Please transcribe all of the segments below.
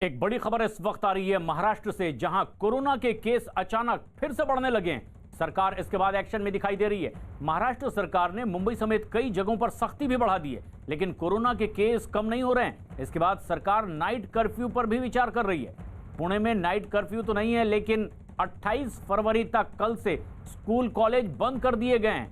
एक बड़ी खबर इस वक्त आ रही है महाराष्ट्र से, जहां कोरोना के केस अचानक फिर से बढ़ने लगे हैं। सरकार इसके बाद एक्शन में दिखाई दे रही है। महाराष्ट्र सरकार ने मुंबई समेत कई जगहों पर सख्ती भी बढ़ा दी है, लेकिन कोरोना के केस कम नहीं हो रहे हैं। इसके बाद सरकार नाइट कर्फ्यू पर भी विचार कर रही है। पुणे में नाइट कर्फ्यू तो नहीं है, लेकिन 28 फरवरी तक कल से स्कूल कॉलेज बंद कर दिए गए हैं।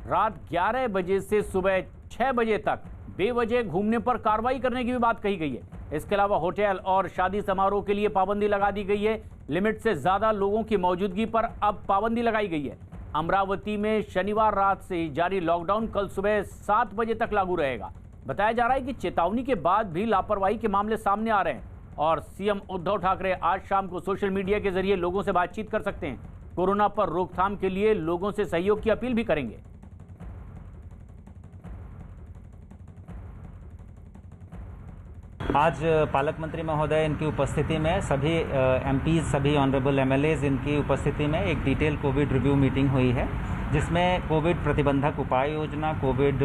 रात 11 बजे से सुबह 6 बजे तक बेवजह घूमने पर कार्रवाई करने की भी बात कही गई है। इसके अलावा होटल और शादी समारोह के लिए पाबंदी लगा दी गई है। लिमिट से ज्यादा लोगों की मौजूदगी पर अब पाबंदी लगाई गई है। अमरावती में शनिवार रात से जारी लॉकडाउन कल सुबह 7 बजे तक लागू रहेगा। बताया जा रहा है कि चेतावनी के बाद भी लापरवाही के मामले सामने आ रहे हैं और सीएम उद्धव ठाकरे आज शाम को सोशल मीडिया के जरिए लोगों से बातचीत कर सकते हैं। कोरोना पर रोकथाम के लिए लोगों से सहयोग की अपील भी करेंगे। आज पालक मंत्री महोदय इनकी उपस्थिति में सभी एमपीज, सभी ऑनरेबल एमएलएज इनकी उपस्थिति में एक डिटेल कोविड रिव्यू मीटिंग हुई है, जिसमें कोविड प्रतिबंधक उपाय योजना, कोविड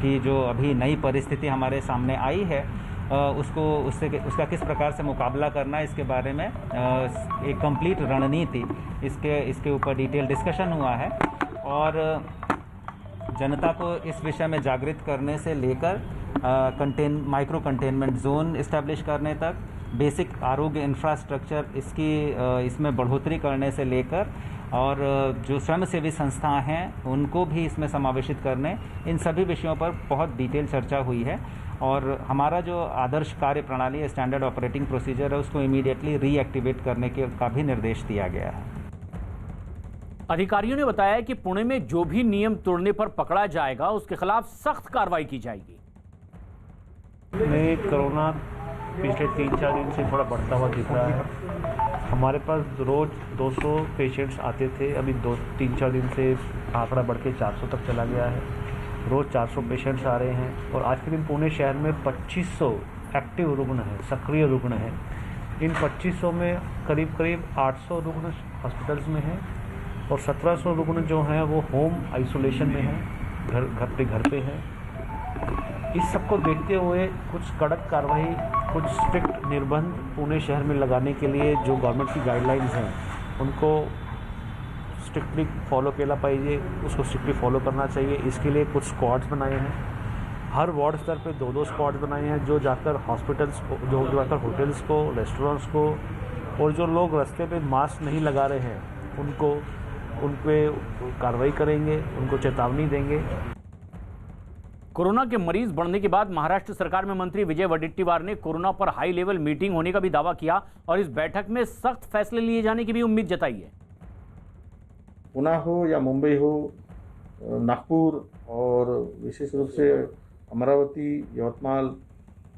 की जो अभी नई परिस्थिति हमारे सामने आई है उसका किस प्रकार से मुकाबला करना, इसके बारे में एक कंप्लीट रणनीति इसके ऊपर डिटेल डिस्कशन हुआ है। और जनता को इस विषय में जागृत करने से लेकर माइक्रो कंटेनमेंट जोन इस्टेब्लिश करने तक, बेसिक आरोग्य इंफ्रास्ट्रक्चर इसमें बढ़ोतरी करने से लेकर, और जो स्वयंसेवी संस्थाएं हैं उनको भी इसमें समावेशित करने, इन सभी विषयों पर बहुत डिटेल चर्चा हुई है। और हमारा जो आदर्श कार्य प्रणाली है, स्टैंडर्ड ऑपरेटिंग प्रोसीजर है, उसको इमीडिएटली रीएक्टिवेट करने का भी निर्देश दिया गया है। अधिकारियों ने बताया कि पुणे में जो भी नियम तोड़ने पर पकड़ा जाएगा उसके खिलाफ सख्त कार्रवाई की जाएगी। कोरोना पिछले 3-4 दिन से थोड़ा बढ़ता हुआ दिख रहा है। हमारे पास रोज 200 पेशेंट्स आते थे, अभी 2-3-4 दिन से आंकड़ा बढ़ के 400 तक चला गया है। रोज 400 पेशेंट्स आ रहे हैं और आज के दिन पुणे शहर में 2500 एक्टिव रुग्ण हैं, सक्रिय रुग्ण हैं। इन 2500 में करीब 800 रुग्ण हॉस्पिटल्स में हैं और 1700 रुग्ण जो हैं वो होम आइसोलेशन में हैं, घर पे हैं। इस सबको देखते हुए कुछ कड़क कार्रवाई, कुछ स्ट्रिक्ट निर्बंध पुणे शहर में लगाने के लिए जो गवर्नमेंट की गाइडलाइंस हैं उनको स्ट्रिक्टली फॉलो केला पाइए, उसको स्ट्रिक्टली फॉलो करना चाहिए। इसके लिए कुछ स्क्वाड्स बनाए हैं, हर वार्ड स्तर पे 2-2 स्क्वाड्स बनाए हैं जो जाकर हॉस्पिटल्स को, जो जाकर होटल्स को, रेस्टोरेंट्स को, और जो लोग रास्ते पे मास्क नहीं लगा रहे हैं उन पे कार्रवाई करेंगे, उनको चेतावनी देंगे। कोरोना के मरीज बढ़ने के बाद महाराष्ट्र सरकार में मंत्री विजय वडेट्टीवार ने कोरोना पर हाई लेवल मीटिंग होने का भी दावा किया और इस बैठक में सख्त फैसले लिए जाने की भी उम्मीद जताई है। पुणे हो या मुंबई हो, नागपुर और विशेष रूप से अमरावती, यवतमाल,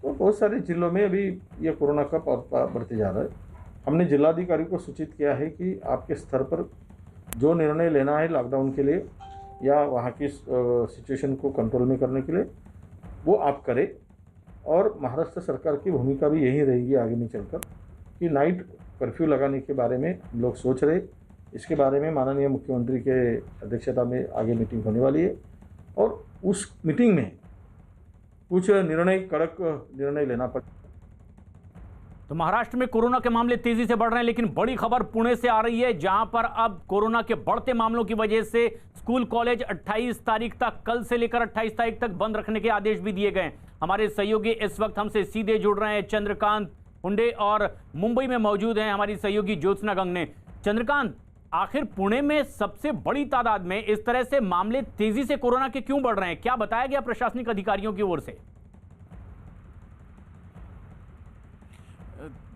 तो बहुत सारे जिलों में अभी ये कोरोना का बढ़ते जा रहा है। हमने जिलाधिकारी को सूचित किया है कि आपके स्तर पर जो निर्णय लेना है लॉकडाउन के लिए या वहाँ की सिचुएशन को कंट्रोल में करने के लिए वो आप करें। और महाराष्ट्र सरकार की भूमिका भी यही रहेगी आगे में चलकर कि नाइट कर्फ्यू लगाने के बारे में हम लोग सोच रहे। इसके बारे में माननीय मुख्यमंत्री के अध्यक्षता में आगे मीटिंग होने वाली है और उस मीटिंग में कुछ कड़क निर्णय लेना पड़ेगा। तो महाराष्ट्र में कोरोना के मामले तेजी से बढ़ रहे हैं, लेकिन बड़ी खबर पुणे से आ रही है, जहां पर अब कोरोना के बढ़ते मामलों की वजह से स्कूल कॉलेज 28 तारीख तक, कल से लेकर 28 तारीख तक बंद रखने के आदेश भी दिए गए। हमारे सहयोगी इस वक्त हमसे सीधे जुड़ रहे हैं, चंद्रकांत हुंडे, और मुंबई में मौजूद हैं हमारी सहयोगी ज्योत्सना गंगने। चंद्रकांत, आखिर पुणे में सबसे बड़ी तादाद में इस तरह से मामले तेजी से कोरोना के क्यों बढ़ रहे हैं? क्या बताया गया प्रशासनिक अधिकारियों की ओर से?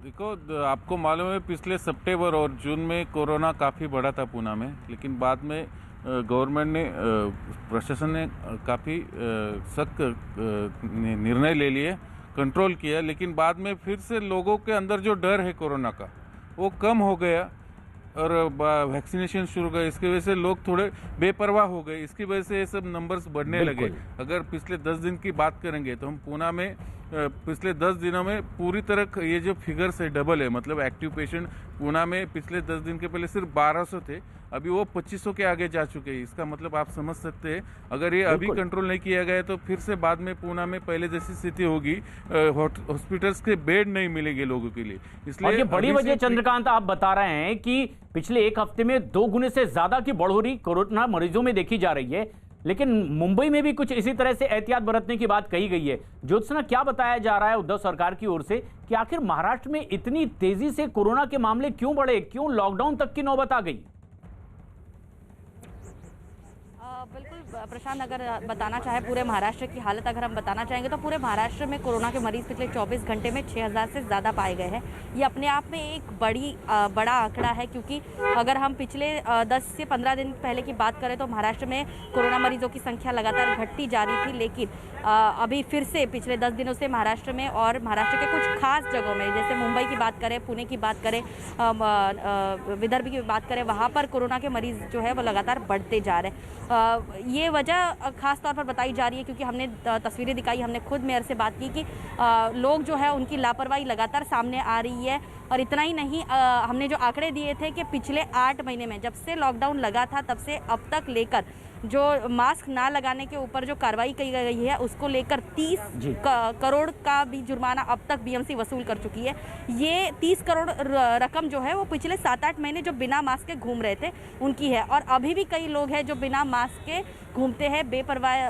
देखो, आपको मालूम है पिछले सितंबर और जून में कोरोना काफ़ी बढ़ा था पुणे में, लेकिन बाद में गवर्नमेंट ने, प्रशासन ने काफ़ी सख्त निर्णय ले लिए, कंट्रोल किया। लेकिन बाद में फिर से लोगों के अंदर जो डर है कोरोना का वो कम हो गया और वैक्सीनेशन शुरू हो गया। इसकी वजह से लोग थोड़े बेपरवाह हो गए, इसकी वजह से ये सब नंबर्स बढ़ने लगे। अगर पिछले 10 दिन की बात करेंगे तो हम पुणे में पिछले 10 दिनों में पूरी तरह ये जो फिगर्स है डबल है। मतलब एक्टिव पेशेंट पूना में पिछले 10 दिन के पहले सिर्फ 1200 थे, अभी वो 2500 के आगे जा चुके हैं। इसका मतलब आप समझ सकते हैं अगर ये अभी कंट्रोल नहीं किया गया तो फिर से बाद में पूना में पहले जैसी स्थिति होगी, हॉस्पिटल्स के बेड नहीं मिलेंगे लोगों के लिए। इसलिए और ये बड़ी वजह चंद्रकांत आप बता रहे हैं कि पिछले एक हफ्ते में 2 गुने से ज्यादा की बढ़ोतरी कोरोना मरीजों में देखी जा रही है, लेकिन मुंबई में भी कुछ इसी तरह से एहतियात बरतने की बात कही गई है। ज्योत्सना, क्या बताया जा रहा है उद्धव सरकार की ओर से कि आखिर महाराष्ट्र में इतनी तेजी से कोरोना के मामले क्यों बढ़े, क्यों लॉकडाउन तक की नौबत आ गई? बिल्कुल प्रशांत, अगर बताना चाहे पूरे महाराष्ट्र की हालत अगर हम बताना चाहेंगे तो पूरे महाराष्ट्र में कोरोना के मरीज पिछले 24 घंटे में 6000 से ज़्यादा पाए गए हैं। ये अपने आप में एक बड़ा आंकड़ा है, क्योंकि अगर हम पिछले 10 से 15 दिन पहले की बात करें तो महाराष्ट्र में कोरोना मरीजों की संख्या लगातार घटती जा रही थी, लेकिन अभी फिर से पिछले 10 दिनों से महाराष्ट्र में और महाराष्ट्र के कुछ खास जगहों में, जैसे मुंबई की बात करें, पुणे की बात करें, विदर्भ की बात करें, वहाँ पर कोरोना के मरीज़ जो है वो लगातार बढ़ते जा रहे हैं। ये वजह खास तौर पर बताई जा रही है क्योंकि हमने तस्वीरें दिखाई, हमने खुद मेयर से बात की कि लोग जो है उनकी लापरवाही लगातार सामने आ रही है। और इतना ही नहीं, हमने जो आंकड़े दिए थे कि पिछले 8 महीने में, जब से लॉकडाउन लगा था तब से अब तक लेकर जो मास्क ना लगाने के ऊपर जो कार्रवाई की गई है उसको लेकर 30 करोड़ का भी जुर्माना अब तक बीएमसी वसूल कर चुकी है। ये 30 करोड़ रकम जो है वो पिछले 7-8 महीने जो बिना मास्क के घूम रहे थे उनकी है। और अभी भी कई लोग हैं जो बिना मास्क के घूमते हैं,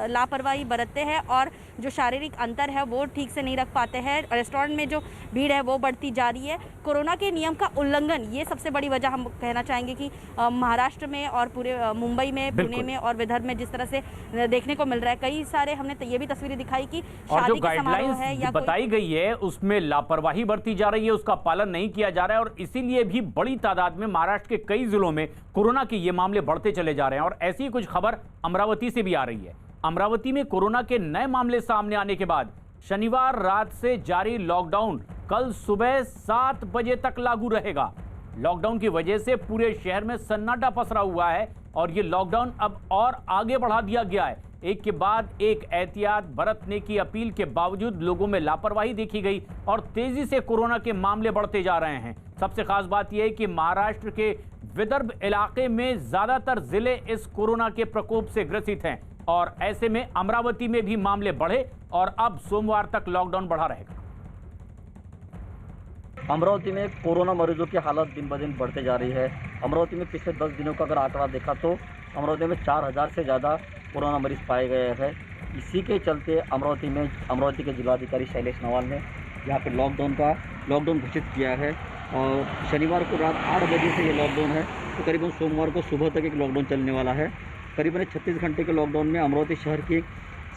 लापरवाही बरतते हैं और जो शारीरिक अंतर है वो ठीक से नहीं रख पाते हैं। रेस्टोरेंट में जो भीड़ है वो बढ़ती जा रही है। कोरोना के नियम का उल्लंघन, ये सबसे बड़ी वजह हम कहना चाहेंगे कि महाराष्ट्र में और पूरे मुंबई में, पुणे में और विदर्भ में जिस तरह से देखने को मिल रहा है। कई सारे हमने ये भी तस्वीरें दिखाई कि शादी के समारोह है या बताई गई है उसमें लापरवाही बरती जा रही है, उसका पालन नहीं किया जा रहा है और इसीलिए भी बड़ी तादाद में महाराष्ट्र के कई जिलों में कोरोना के ये मामले बढ़ते चले जा रहे हैं। और ऐसी कुछ खबर अमरावती से भी आ रही है। अमरावती में कोरोना के नए मामले सामने आने के बाद शनिवार रात से जारी लॉकडाउन कल सुबह 7 बजे तक लागू रहेगा। लॉकडाउन की वजह से पूरे शहर में सन्नाटा पसरा हुआ है और ये लॉकडाउन अब और आगे बढ़ा दिया गया है। एक के बाद एक एहतियात बरतने की अपील के बावजूद लोगों में लापरवाही देखी गई और तेजी से कोरोना के मामले बढ़ते जा रहे हैं। सबसे खास बात यह है कि महाराष्ट्र के विदर्भ इलाके में ज्यादातर जिले इस कोरोना के प्रकोप से ग्रसित हैं और ऐसे में अमरावती में भी मामले बढ़े और अब सोमवार तक लॉकडाउन बढ़ा रहेगा। अमरावती में कोरोना मरीजों की हालत दिन ब दिन बढ़ते जा रही है। अमरावती में पिछले 10 दिनों का अगर आंकड़ा देखा तो अमरावती में 4000 से ज़्यादा कोरोना मरीज पाए गए हैं। इसी के चलते अमरावती के जिलाधिकारी शैलेश नवाल ने यहाँ पर लॉकडाउन घोषित किया है और शनिवार को रात 8 बजे से ये लॉकडाउन है तो करीबन सोमवार को सुबह तक एक लॉकडाउन चलने वाला है। करीबन 36 घंटे के लॉकडाउन में अमरावती शहर की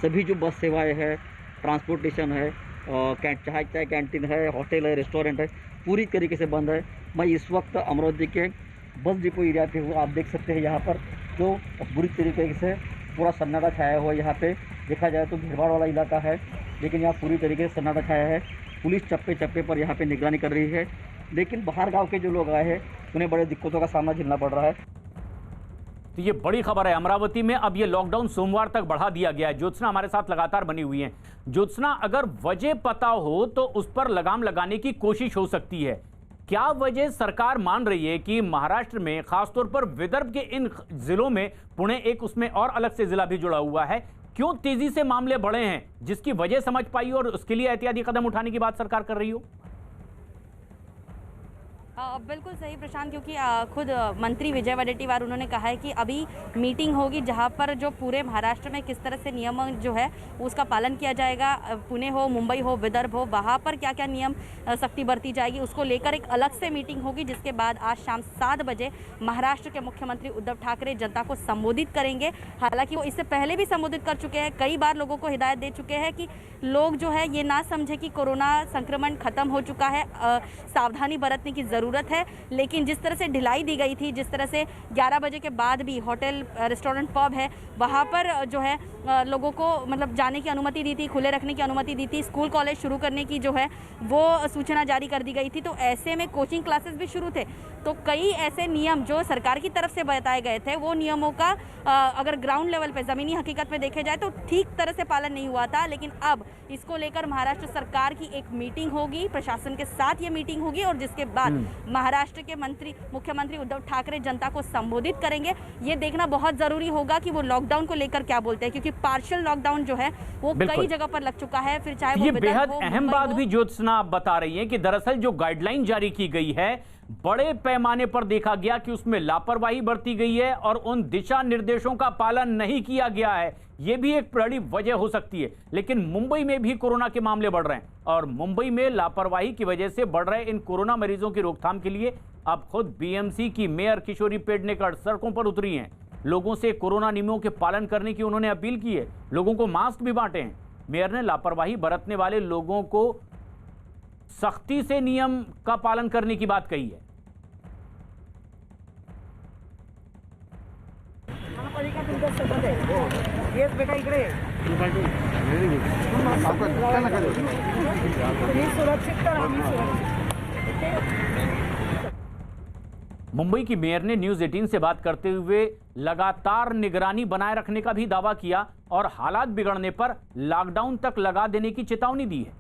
सभी जो बस सेवाएँ हैं, ट्रांसपोर्टेशन है, चाहे कैंटीन है, होटल है, रेस्टोरेंट है, पूरी तरीके से बंद है। मैं इस वक्त अमरावती के बस डिपो एरिया पे हूँ। आप देख सकते हैं यहाँ पर जो बुरी तरीके से पूरा सन्नाटा छाया हुआ है। यहाँ पे देखा जाए तो भीड़भाड़ वाला इलाका है, लेकिन यहाँ पूरी तरीके से सन्नाटा छाया है। पुलिस चप्पे चप्पे पर यहाँ पे निगरानी कर रही है, लेकिन बाहर गाँव के जो लोग आए हैं उन्हें बड़े दिक्कतों का सामना झेलना पड़ रहा है। तो ये बड़ी खबर है, अमरावती में अब ये लॉकडाउन सोमवार तक बढ़ा दिया गया है। ज्योत्सना हमारे साथ लगातार बनी हुई है। ज्योत्सना, अगर वजह पता हो तो उस पर लगाम लगाने की कोशिश हो सकती है। क्या वजह सरकार मान रही है कि महाराष्ट्र में खासतौर पर विदर्भ के इन जिलों में, पुणे एक उसमें और अलग से जिला भी जुड़ा हुआ है, क्यों तेजी से मामले बढ़े हैं, जिसकी वजह समझ पाई और उसके लिए एहतियाती कदम उठाने की बात सरकार कर रही हो? बिल्कुल सही प्रशांत, क्योंकि खुद मंत्री विजय वडेट्टीवार उन्होंने कहा है कि अभी मीटिंग होगी जहां पर जो पूरे महाराष्ट्र में किस तरह से नियम जो है उसका पालन किया जाएगा। पुणे हो, मुंबई हो, विदर्भ हो, वहां पर क्या क्या नियम सख्ती बरती जाएगी उसको लेकर एक अलग से मीटिंग होगी, जिसके बाद आज शाम 7 बजे महाराष्ट्र के मुख्यमंत्री उद्धव ठाकरे जनता को संबोधित करेंगे। हालांकि वो इससे पहले भी संबोधित कर चुके हैं, कई बार लोगों को हिदायत दे चुके हैं कि लोग जो है ये ना समझे कि कोरोना संक्रमण खत्म हो चुका है, सावधानी बरतने की जरूरत ज़रूरत है, लेकिन जिस तरह से ढिलाई दी गई थी, जिस तरह से 11 बजे के बाद भी होटल, रेस्टोरेंट, पब है, वहाँ पर जो है लोगों को मतलब जाने की अनुमति दी थी, खुले रखने की अनुमति दी थी, स्कूल कॉलेज शुरू करने की जो है वो सूचना जारी कर दी गई थी। तो ऐसे में कोचिंग क्लासेस भी शुरू थे। तो कई ऐसे नियम जो सरकार की तरफ से बताए गए थे, वो नियमों का अगर ग्राउंड लेवल पे, ज़मीनी हकीकत में देखे जाए तो ठीक तरह से पालन नहीं हुआ था। लेकिन अब इसको लेकर महाराष्ट्र सरकार की एक मीटिंग होगी, प्रशासन के साथ ये मीटिंग होगी और जिसके बाद महाराष्ट्र के मुख्यमंत्री उद्धव ठाकरे जनता को संबोधित करेंगे। ये देखना बहुत ज़रूरी होगा कि वो लॉकडाउन को लेकर क्या बोलते हैं, क्योंकि पार्शियल लॉकडाउन जो है वो कई जगह पर लग चुका है। फिर चाहे वो ये बेहद अहम बात भी ज्योत्सना आप बता रही हैं कि दरअसल जो गाइडलाइन जारी की गई है, बड़े पैमाने पर देखा गया कि उसमें लापरवाही बरती गई है और उन दिशा निर्देशों का पालन नहीं किया गया है। यह भी एक बड़ी वजह हो सकती है। लेकिन मुंबई में भी कोरोना के मामले बढ़ रहे हैं और मुंबई में लापरवाही की वजह से बढ़ रहे इन कोरोना मरीजों की रोकथाम के लिए अब खुद बीएमसी की मेयर किशोरी पेडनेकर सड़कों पर उतरी हैं। लोगों से कोरोना नियमों के पालन करने की उन्होंने अपील की है। लोगों को मास्क भी बांटे हैं। मेयर ने लापरवाही बरतने वाले लोगों को सख्ती से नियम का पालन करने की बात कही है। मुंबई की मेयर ने न्यूज़ 18 से बात करते हुए लगातार निगरानी बनाए रखने का भी दावा किया और हालात बिगड़ने पर लॉकडाउन तक लगा देने की चेतावनी दी है।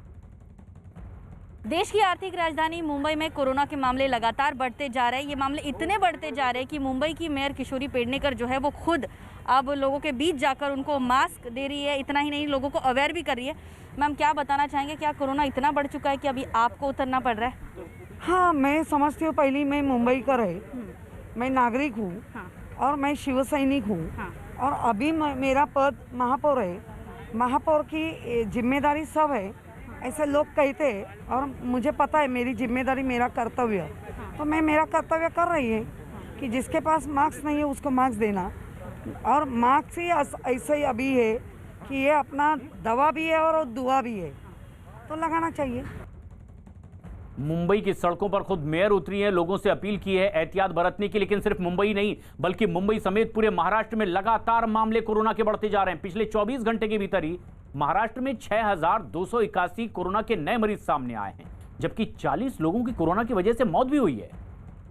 देश की आर्थिक राजधानी मुंबई में कोरोना के मामले लगातार बढ़ते जा रहे हैं। ये मामले इतने बढ़ते जा रहे हैं कि मुंबई की मेयर किशोरी पेडनेकर जो है वो खुद अब लोगों के बीच जाकर उनको मास्क दे रही है। इतना ही नहीं, लोगों को अवेयर भी कर रही है। मैम, क्या बताना चाहेंगे, क्या कोरोना इतना बढ़ चुका है कि अभी आपको उतरना पड़ रहा है? हाँ, मैं समझती हूँ। पहले मैं मुंबई का रहे, मैं नागरिक हूँ। हाँ। और मैं शिव सैनिक हूँ। हाँ। और अभी मेरा पद महापौर है। महापौर की जिम्मेदारी सब है, ऐसे लोग कहते हैं और मुझे पता है मेरी जिम्मेदारी, मेरा कर्तव्य। तो मैं मेरा कर्तव्य कर रही है कि जिसके पास मास्क नहीं है उसको मास्क देना। और मास्क ही ऐसे ही अभी है कि ये अपना दवा भी है और दुआ भी है, तो लगाना चाहिए। मुंबई की सड़कों पर खुद मेयर उतरी है, लोगों से अपील की है एहतियात बरतने की। लेकिन सिर्फ मुंबई नहीं, बल्कि मुंबई समेत पूरे महाराष्ट्र में लगातार मामले कोरोना के बढ़ते जा रहे हैं। पिछले 24 घंटे के भीतर ही महाराष्ट्र में 6,281 कोरोना के नए मरीज सामने आए हैं, जबकि 40 लोगों की कोरोना की वजह से मौत भी हुई है।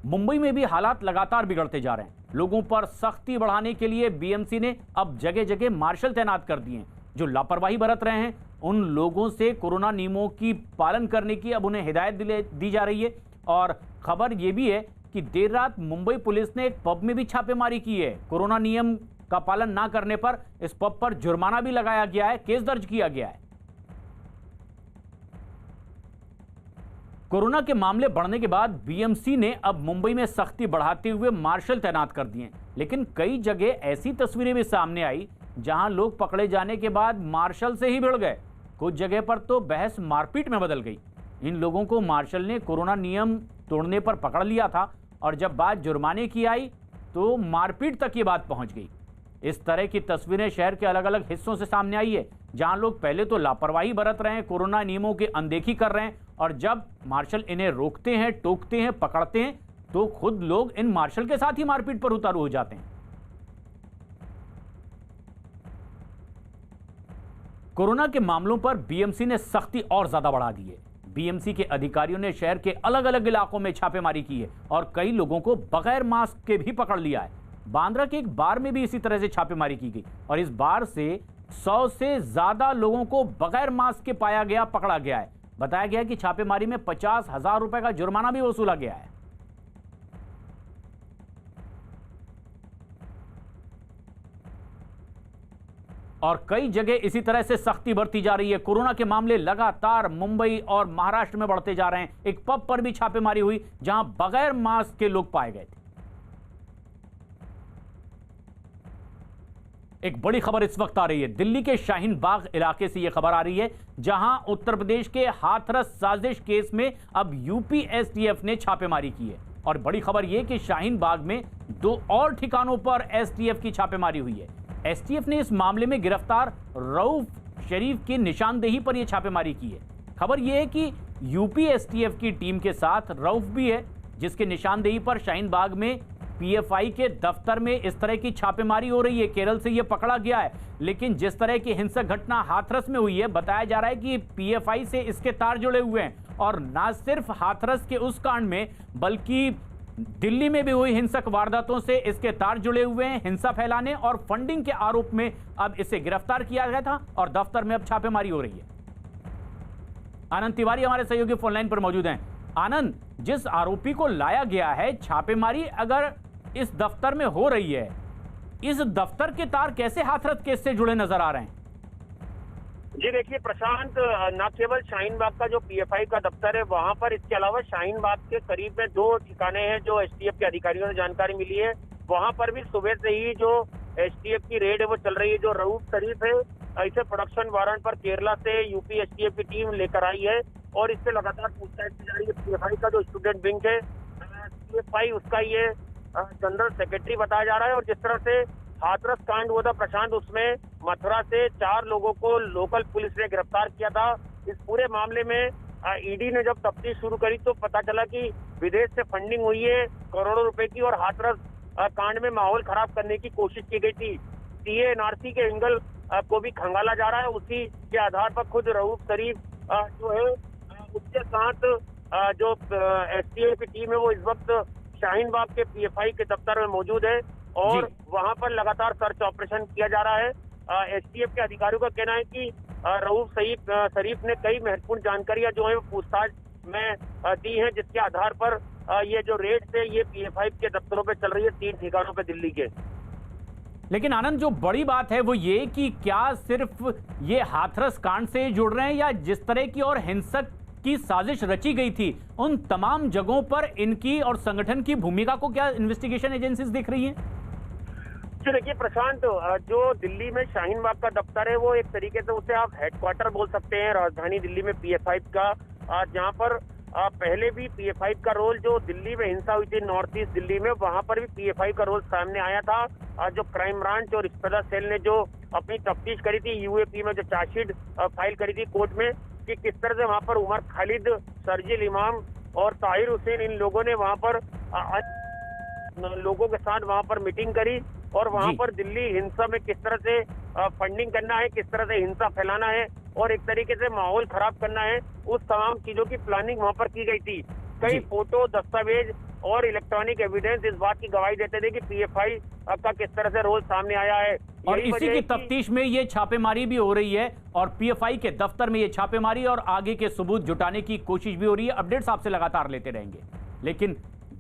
मुंबई में भी हालात लगातार बिगड़ते जा रहे हैं। लोगों पर सख्ती बढ़ाने के लिए बीएमसी ने अब जगह जगह मार्शल तैनात कर दिए हैं। जो लापरवाही बरत रहे हैं उन लोगों से कोरोना नियमों की पालन करने की अब उन्हें हिदायत दी जा रही है। और खबर यह भी है कि देर रात मुंबई पुलिस ने एक पब में भी छापेमारी की है। कोरोना नियम का पालन ना करने पर इस पब पर जुर्माना भी लगाया गया है, केस दर्ज किया गया है। कोरोना के मामले बढ़ने के बाद बीएमसी ने अब मुंबई में सख्ती बढ़ाते हुए मार्शल तैनात कर दिए। लेकिन कई जगह ऐसी तस्वीरें भी सामने आई जहां लोग पकड़े जाने के बाद मार्शल से ही भिड़ गए। कुछ जगह पर तो बहस मारपीट में बदल गई। इन लोगों को मार्शल ने कोरोना नियम तोड़ने पर पकड़ लिया था और जब बात जुर्माने की आई तो मारपीट तक ये बात पहुंच गई। इस तरह की तस्वीरें शहर के अलग अलग हिस्सों से सामने आई है, जहां लोग पहले तो लापरवाही बरत रहे हैं, कोरोना नियमों की अनदेखी कर रहे हैं और जब मार्शल इन्हें रोकते हैं, टोकते हैं, पकड़ते हैं तो खुद लोग इन मार्शल के साथ ही मारपीट पर उतारू हो जाते हैं। कोरोना के मामलों पर बीएमसी ने सख्ती और ज्यादा बढ़ा दी है। बीएमसी के अधिकारियों ने शहर के अलग अलग इलाकों में छापेमारी की है और कई लोगों को बगैर मास्क के भी पकड़ लिया है। बांद्रा के एक बार में भी इसी तरह से छापेमारी की गई और इस बार से 100 से ज्यादा लोगों को बगैर मास्क के पाया गया, पकड़ा गया है। बताया गया कि छापेमारी में 50,000 रुपए का जुर्माना भी वसूला गया है। और कई जगह इसी तरह से सख्ती बरती जा रही है। कोरोना के मामले लगातार मुंबई और महाराष्ट्र में बढ़ते जा रहे हैं। एक पब पर भी छापेमारी हुई जहां बगैर मास्क के लोग पाए गए थे। एक बड़ी खबर इस वक्त आ रही है, दिल्ली के शाहीन बाग इलाके से यह खबर आ रही है, जहां उत्तर प्रदेश के हाथरस साजिश केस में अब यूपी एसटीएफ ने छापेमारी की है। और बड़ी खबर यह कि शाहीन बाग में 2 और ठिकानों पर एसटीएफ की छापेमारी हुई है। एसटीएफ ने इस मामले में गिरफ्तार रऊफ शरीफ की निशानदेही पर यह छापेमारी की है। खबर यह है कि यूपी एसटीएफ की टीम के साथ रऊफ भी है। जिसकी निशानदेही पर शाहीन बाग में पीएफआई के दफ्तर में इस तरह की छापेमारी हो रही है। केरल से यह पकड़ा गया है, लेकिन जिस तरह की हिंसक घटना हाथरस में हुई है, बताया जा रहा है कि पीएफआई से इसके तार जुड़े हुए हैं। और ना सिर्फ हाथरस के उस कांड में, बल्कि दिल्ली में भी हुई हिंसक वारदातों से इसके तार जुड़े हुए हैं। हिंसा फैलाने और फंडिंग के आरोप में अब इसे गिरफ्तार किया गया था और दफ्तर में अब छापेमारी हो रही है। आनंद तिवारी हमारे सहयोगी फोनलाइन पर मौजूद हैं। आनंद, जिस आरोपी को लाया गया है, छापेमारी अगर इस दफ्तर में हो रही है, इस दफ्तर के तार कैसे हाथरस केस से जुड़े नजर आ रहे हैं? जी देखिए प्रशांत, न केवल शाहीन बाग का जो पीएफआई का दफ्तर है वहां पर, इसके अलावा शाहीन बाग के करीब में 2 ठिकाने हैं जो एसटीएफ के अधिकारियों ने जानकारी मिली है। वहां पर भी सुबह से ही जो एसटीएफ की रेड है वो चल रही है। जो रऊफ शरीफ है, ऐसे प्रोडक्शन वारंट पर केरला से यूपी एसटीएफ की टीम लेकर आई है और इससे लगातार पूछताछ की जा रही है। पीएफआई का जो स्टूडेंट विंग है, पीएफआई उसका ये जनरल सेक्रेटरी बताया जा रहा है। और जिस तरह से हाथरस कांड हुआ था प्रशांत, उसमें मथुरा से 4 लोगों को लोकल पुलिस ने गिरफ्तार किया था। इस पूरे मामले में ईडी ने जब तफ्तीश शुरू करी तो पता चला कि विदेश से फंडिंग हुई है करोड़ों रुपए की और हाथरस कांड में माहौल खराब करने की कोशिश की गई थी। सीए एनआरसी के एंगल को भी खंगाला जा रहा है। उसी के आधार पर खुद रऊफ शरीफ जो है, उसके साथ जो एसटीएफ की टीम है वो इस वक्त शाहीन बाग के पीएफआई के दफ्तर में मौजूद है और वहां पर लगातार सर्च ऑपरेशन किया जा रहा है। एसटीएफ के अधिकारियों का कहना है कि रऊफ शरीफ ने कई महत्वपूर्ण जानकारियां जो है वो पूछताछ में दी हैं, जिसके आधार पर ये जो रेड है ये पीएफआई के दफ्तरों पे चल रही है 3 ठिकानों पे दिल्ली के। लेकिन आनंद, जो बड़ी बात है वो ये कि क्या सिर्फ ये हाथरस कांड से जुड़ रहे हैं या जिस तरह की और हिंसक की साजिश रची गई थी उन तमाम जगहों पर इनकी और संगठन की भूमिका को क्या इन्वेस्टिगेशन एजेंसीज देख रही हैं? देखिए प्रशांत, जो दिल्ली में शाहीन बाग का दफ्तर है वो एक तरीके से उसे आप हेडक्वार्टर बोल सकते हैं राजधानी दिल्ली में पीएफआई का, जहां पर पहले भी पीएफआई का रोल, जो दिल्ली में हिंसा हुई थी नॉर्थ ईस्ट दिल्ली में, वहां पर भी पीएफआई का रोल सामने आया था। जो क्राइम ब्रांच और स्पेशल सेल ने जो अपनी तफ्तीश करी थी यूएपी में, जो चार्जशीट फाइल करी थी कोर्ट में, कि किस तरह से वहां पर उमर खालिद, शर्जील इमाम और ताहिर हुसैन, इन लोगों ने वहां पर लोगों के साथ वहां पर मीटिंग करी और वहां पर दिल्ली हिंसा में किस तरह से फंडिंग करना है, किस तरह से हिंसा फैलाना है और एक तरीके से माहौल खराब करना है, उस तमाम चीजों की प्लानिंग वहां पर की गई थी। कई फोटो, दस्तावेज और इलेक्ट्रॉनिक एविडेंस इस बात की गवाही देते थे कि पीएफआई का किस तरह से रोल सामने आया है। और इसी की तफ्तीश में ये छापेमारी भी हो रही है और पीएफआई के दफ्तर में ये छापेमारी और आगे के सबूत जुटाने की कोशिश भी हो रही है। अपडेट्स आपसे लगातार लेते रहेंगे। लेकिन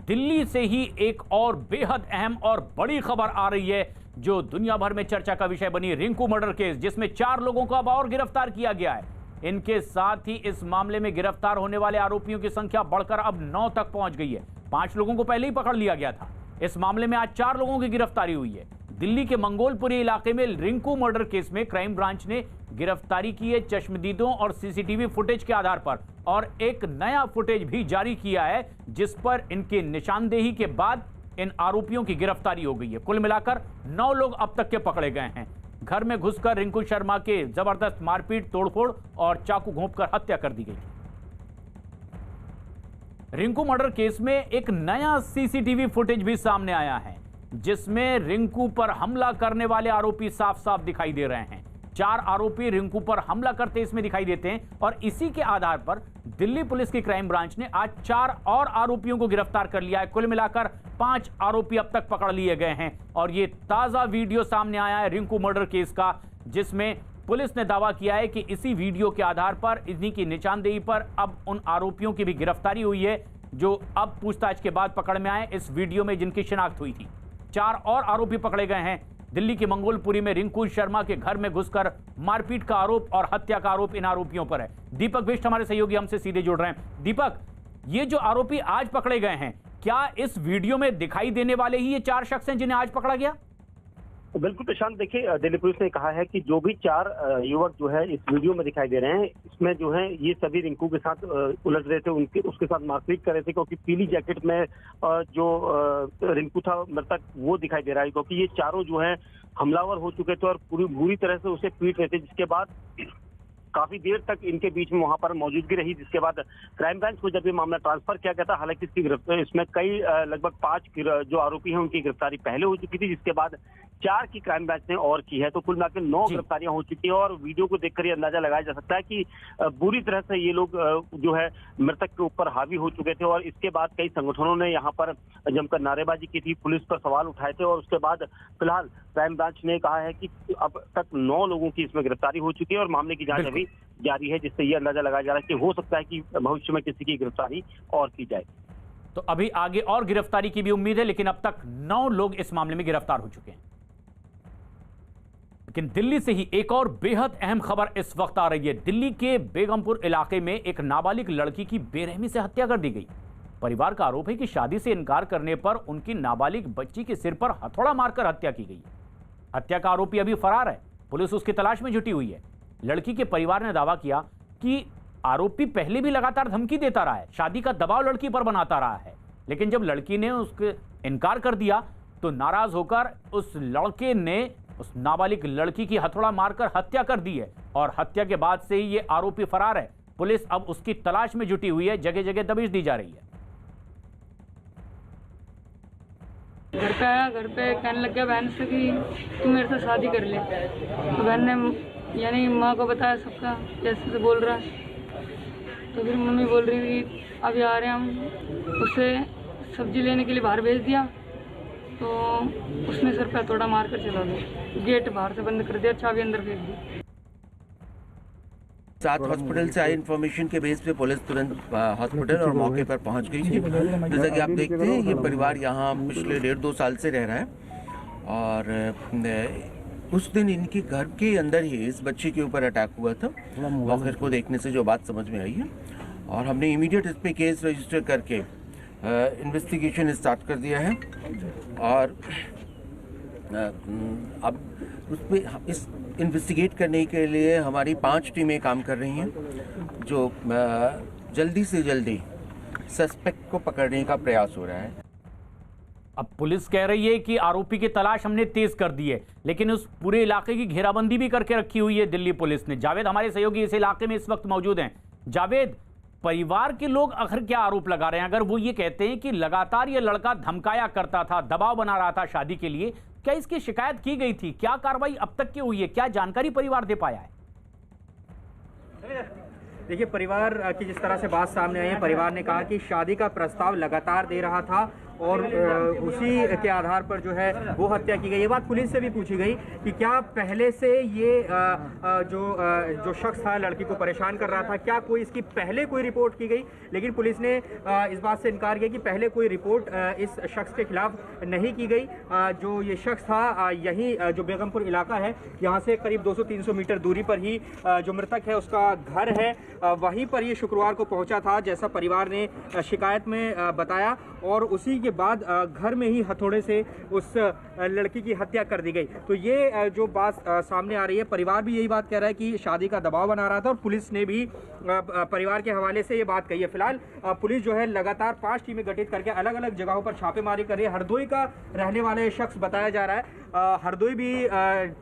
दिल्ली से ही एक और बेहद अहम और बड़ी खबर आ रही है जो दुनिया भर में चर्चा का विषय बनी। रिंकू मर्डर केस, जिसमें 4 लोगों को अब और गिरफ्तार किया गया है। इनके साथ ही इस मामले में गिरफ्तार होने वाले आरोपियों की संख्या बढ़कर अब 9 तक पहुंच गई है। 5 लोगों को पहले ही पकड़ लिया गया था। इस मामले में आज 4 लोगों की गिरफ्तारी हुई है। दिल्ली के मंगोलपुरी इलाके में रिंकू मर्डर केस में क्राइम ब्रांच ने गिरफ्तारी की है चश्मदीदों और सीसीटीवी फुटेज के आधार पर, और एक नया फुटेज भी जारी किया है जिस पर इनकी निशानदेही के बाद इन आरोपियों की गिरफ्तारी हो गई है। कुल मिलाकर 9 लोग अब तक के पकड़े गए हैं। घर में घुसकर रिंकू शर्मा के जबरदस्त मारपीट, तोड़फोड़ और चाकू घोंपकर हत्या कर दी गई। रिंकू मर्डर केस में एक नया सीसीटीवी फुटेज भी सामने आया है जिसमें रिंकू पर हमला करने वाले आरोपी साफ साफ दिखाई दे रहे हैं। 4 आरोपी रिंकू पर हमला करते इसमें दिखाई देते हैं और इसी के आधार पर दिल्ली पुलिस की क्राइम ब्रांच ने आज 4 और आरोपियों को गिरफ्तार कर लिया है। कुल मिलाकर 5 आरोपी अब तक पकड़ लिए गए हैं और ये ताजा वीडियो सामने आया है रिंकू मर्डर केस का, जिसमें पुलिस ने दावा किया है कि इसी वीडियो के आधार पर, इन्हीं की निशानदेही पर अब उन आरोपियों की भी गिरफ्तारी हुई है जो अब पूछताछ के बाद पकड़ में आए इस वीडियो में जिनकी शिनाख्त हुई थी। 4 और आरोपी पकड़े गए हैं। दिल्ली के मंगोलपुरी में रिंकू शर्मा के घर में घुसकर मारपीट का आरोप और हत्या का आरोप इन आरोपियों पर है। दीपक बिष्ट हमारे सहयोगी हमसे सीधे जुड़ रहे हैं। दीपक, ये जो आरोपी आज पकड़े गए हैं, क्या इस वीडियो में दिखाई देने वाले ही ये 4 शख्स हैं जिन्हें आज पकड़ा गया? बिल्कुल प्रशांत, देखिए दिल्ली पुलिस ने कहा है कि जो भी 4 युवक जो है इस वीडियो में दिखाई दे रहे हैं, इसमें जो है ये सभी रिंकू के साथ उलझ रहे थे, उसके साथ मारपीट कर रहे थे, क्योंकि पीली जैकेट में जो रिंकू था मृतक वो दिखाई दे रहा है, क्योंकि ये चारों जो है हमलावर हो चुके थे और पूरी बुरी तरह से उसे पीट रहे थे, जिसके बाद काफी देर तक इनके बीच में वहां पर मौजूदगी रही, जिसके बाद क्राइम ब्रांच को जब ये मामला ट्रांसफर किया गया था, हालांकि इसमें कई लगभग 5 जो आरोपी हैं उनकी गिरफ्तारी पहले हो चुकी थी, जिसके बाद 4 की क्राइम ब्रांच ने और की है। तो कुल मिलाकर 9 गिरफ्तारियां हो चुकी है और वीडियो को देखकर ये अंदाजा लगाया जा सकता है कि बुरी तरह से ये लोग जो है मृतक के ऊपर हावी हो चुके थे। और इसके बाद कई संगठनों ने यहाँ पर जमकर नारेबाजी की थी, पुलिस पर सवाल उठाए थे और उसके बाद फिलहाल क्राइम ब्रांच ने कहा है कि अब तक 9 लोगों की इसमें गिरफ्तारी हो चुकी है और मामले की जांच अभी जारी है, जिससे ये अंदाजा लगाया जा रहा है कि हो सकता है कि भविष्य में किसी की गिरफ्तारी और की जाए। तो अभी आगे और गिरफ्तारी की भी उम्मीद है, लेकिन अब तक 9 लोग इस मामले में गिरफ्तार हो चुके हैं। लेकिन दिल्ली से ही एक और बेहद अहम खबर इस वक्त आ रही है। दिल्ली के बेगमपुर इलाके में एक नाबालिग लड़की की बेरहमी से हत्या कर दी गई। परिवार का आरोप है कि शादी से इनकार करने पर उनकी नाबालिग बच्ची के सिर पर हथौड़ा मारकर हत्या की गई। हत्या का आरोपी अभी फरार है, पुलिस उसकी तलाश में जुटी हुई है। लड़की के परिवार ने दावा किया कि आरोपी पहले भी लगातार धमकी देता रहा है, शादी का दबाव लड़की पर बनाता रहा है, लेकिन जब लड़की ने उसके इनकार कर दिया तो नाराज होकर उस लड़के ने उस नाबालिग लड़की की हथौड़ा मारकर हत्या कर दी है और हत्या के बाद से ही ये आरोपी फरार है। पुलिस अब उसकी तलाश में जुटी हुई है, जगह जगह दबिश दी जा रही है। घर पे आया, घर पे कहने लग गया बहन से कि तू मेरे से शादी कर ले। तो बहन ने यानी माँ को बताया सबका, जैसे से बोल रहा है। तो फिर मम्मी बोल रही थी अभी आ रहे हैं हम, उसे सब्जी लेने के लिए बाहर भेज दिया तो उसने सर पे हथौड़ा मार कर चला गया, गेट बाहर से बंद कर दिया, चाबी अंदर फेंक दी। साथ हॉस्पिटल से आई इन्फॉर्मेशन के बेस पे पुलिस तुरंत हॉस्पिटल और मौके पर पहुंच गई थी। जैसा कि आप देखते हैं ये परिवार यहाँ पिछले 1.5-2 साल से रह रहा है और उस दिन इनके घर के अंदर ही इस बच्चे के ऊपर अटैक हुआ था। मौके को देखने से जो बात समझ में आई है और हमने इमीडिएट इस पर केस रजिस्टर करके इन्वेस्टिगेशन स्टार्ट कर दिया है और अब उस पर इस इन्वेस्टिगेट करने के लिए हमारी 5 टीमें काम कर रही हैं जो जल्दी से जल्दी सस्पेक्ट को पकड़ने का प्रयास हो रहा है। अब पुलिस कह रही है कि आरोपी की तलाश हमने तेज कर दी है, लेकिन उस पूरे इलाके की घेराबंदी भी करके रखी हुई है दिल्ली पुलिस ने। जावेद हमारे सहयोगी इस इलाके में इस वक्त मौजूद हैं। जावेद, परिवार के लोग आखिर क्या आरोप लगा रहे हैं? अगर वो ये कहते हैं कि लगातार ये लड़का धमकाया करता था, दबाव बना रहा था शादी के लिए, क्या इसकी शिकायत की गई थी? क्या कार्रवाई अब तक की हुई है? क्या जानकारी परिवार दे पाया है? देखिए, परिवार की जिस तरह से बात सामने आई है, परिवार ने कहा कि शादी का प्रस्ताव लगातार दे रहा था और उसी के आधार पर जो है वो हत्या की गई। ये बात पुलिस से भी पूछी गई कि क्या पहले से ये जो शख्स था लड़की को परेशान कर रहा था, क्या कोई इसकी पहले कोई रिपोर्ट की गई? लेकिन पुलिस ने इस बात से इनकार किया कि पहले कोई रिपोर्ट इस शख्स के खिलाफ नहीं की गई। जो ये शख्स था यहीं जो बेगमपुर इलाका है, यहाँ से करीब 200-300 मीटर दूरी पर ही जो मृतक है उसका घर है, वहीं पर ये शुक्रवार को पहुँचा था, जैसा परिवार ने शिकायत में बताया। और उसी के बाद घर में ही हथौड़े से उस लड़की की हत्या कर दी गई। तो ये जो बात सामने आ रही है, परिवार भी यही बात कह रहा है कि शादी का दबाव बना रहा था और पुलिस ने भी परिवार के हवाले से ये बात कही है। फिलहाल पुलिस जो है लगातार 5 टीमें गठित करके अलग अलग जगहों पर छापेमारी कर रही है। हरदोई का रहने वाला ये शख्स बताया जा रहा है, हरदोई भी